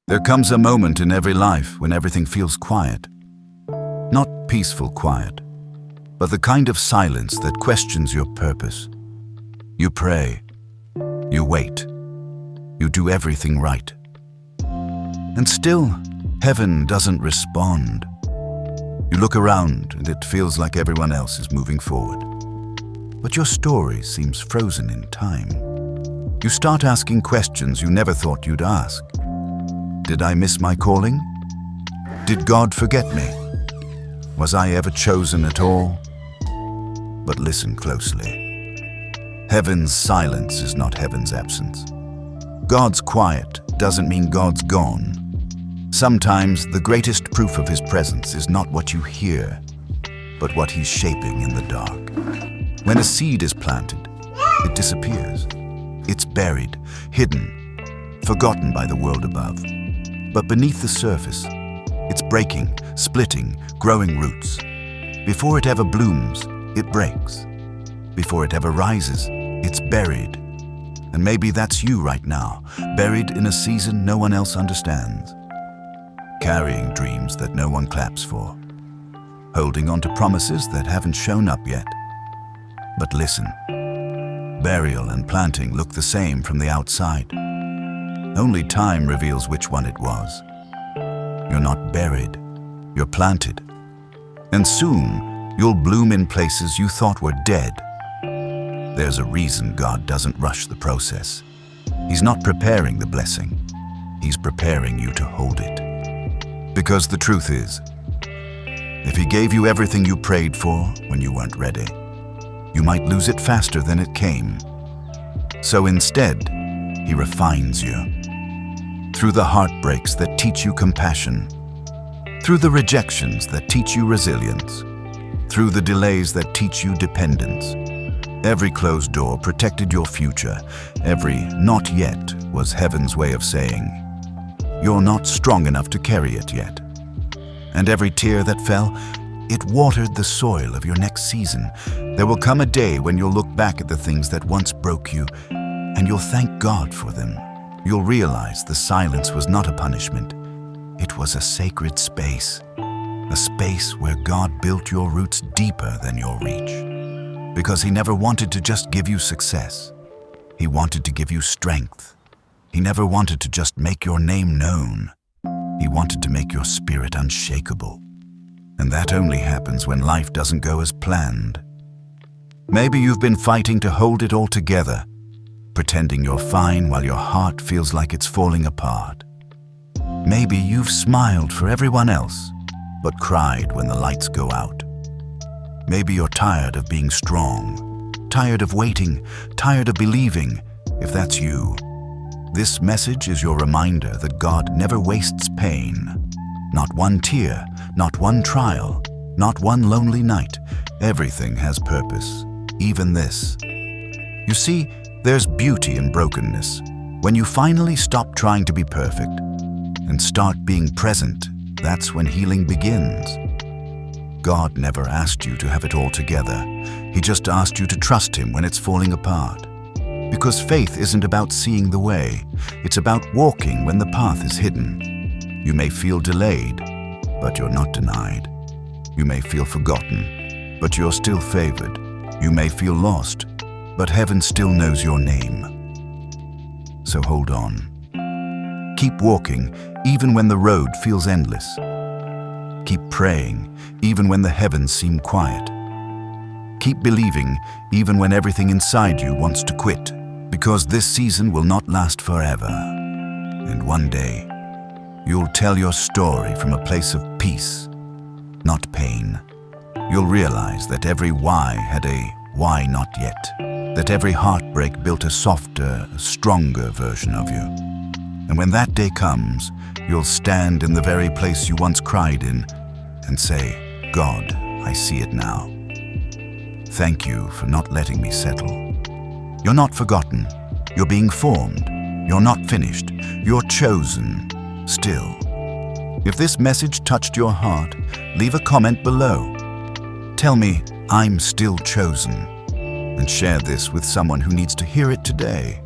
There comes a moment in every life when everything feels quiet. Not peaceful quiet, but the kind of silence that questions your purpose. You pray, you wait, you do everything right. And still, heaven doesn't respond. You look around and it feels like everyone else is moving forward. But your story seems frozen in time. You start asking questions you never thought you'd ask. Did I miss my calling? Did God forget me? Was I ever chosen at all? But listen closely. Heaven's silence is not heaven's absence. God's quiet doesn't mean God's gone. Sometimes the greatest proof of His presence is not what you hear, but what He's shaping in the dark. When a seed is planted, it disappears. It's buried, hidden, forgotten by the world above. But beneath the surface, it's breaking, splitting, growing roots. Before it ever blooms, it breaks. Before it ever rises, it's buried. And maybe that's you right now, buried in a season no one else understands. Carrying dreams that no one claps for. Holding on to promises that haven't shown up yet. But listen, burial and planting look the same from the outside. Only time reveals which one it was. You're not buried, you're planted. And soon, you'll bloom in places you thought were dead. There's a reason God doesn't rush the process. He's not preparing the blessing. He's preparing you to hold it. Because the truth is, if He gave you everything you prayed for when you weren't ready, you might lose it faster than it came. So instead, He refines you. Through the heartbreaks that teach you compassion, through the rejections that teach you resilience, through the delays that teach you dependence. Every closed door protected your future. Every not yet was heaven's way of saying, you're not strong enough to carry it yet. And every tear that fell, it watered the soil of your next season. There will come a day when you'll look back at the things that once broke you, and you'll thank God for them. You'll realize the silence was not a punishment. It was a sacred space. A space where God built your roots deeper than your reach. Because He never wanted to just give you success. He wanted to give you strength. He never wanted to just make your name known. He wanted to make your spirit unshakable. And that only happens when life doesn't go as planned. Maybe you've been fighting to hold it all together, pretending you're fine while your heart feels like it's falling apart. Maybe you've smiled for everyone else, but cried when the lights go out. Maybe you're tired of being strong, tired of waiting, tired of believing. If that's you, this message is your reminder that God never wastes pain. Not one tear, not one trial, not one lonely night. Everything has purpose, even this. You see, there's beauty in brokenness. When you finally stop trying to be perfect and start being present, that's when healing begins. God never asked you to have it all together. He just asked you to trust Him when it's falling apart. Because faith isn't about seeing the way. It's about walking when the path is hidden. You may feel delayed, but you're not denied. You may feel forgotten, but you're still favored. You may feel lost, but heaven still knows your name. So hold on. Keep walking, even when the road feels endless. Keep praying, even when the heavens seem quiet. Keep believing, even when everything inside you wants to quit, because this season will not last forever. And one day, you'll tell your story from a place of peace, not pain. You'll realize that every why had a why not yet, that every heartbreak built a softer, stronger version of you. And when that day comes, you'll stand in the very place you once cried in and say, God, I see it now. Thank you for not letting me settle. You're not forgotten. You're being formed. You're not finished. You're chosen still. If this message touched your heart, leave a comment below. Tell me, I'm still chosen. And share this with someone who needs to hear it today.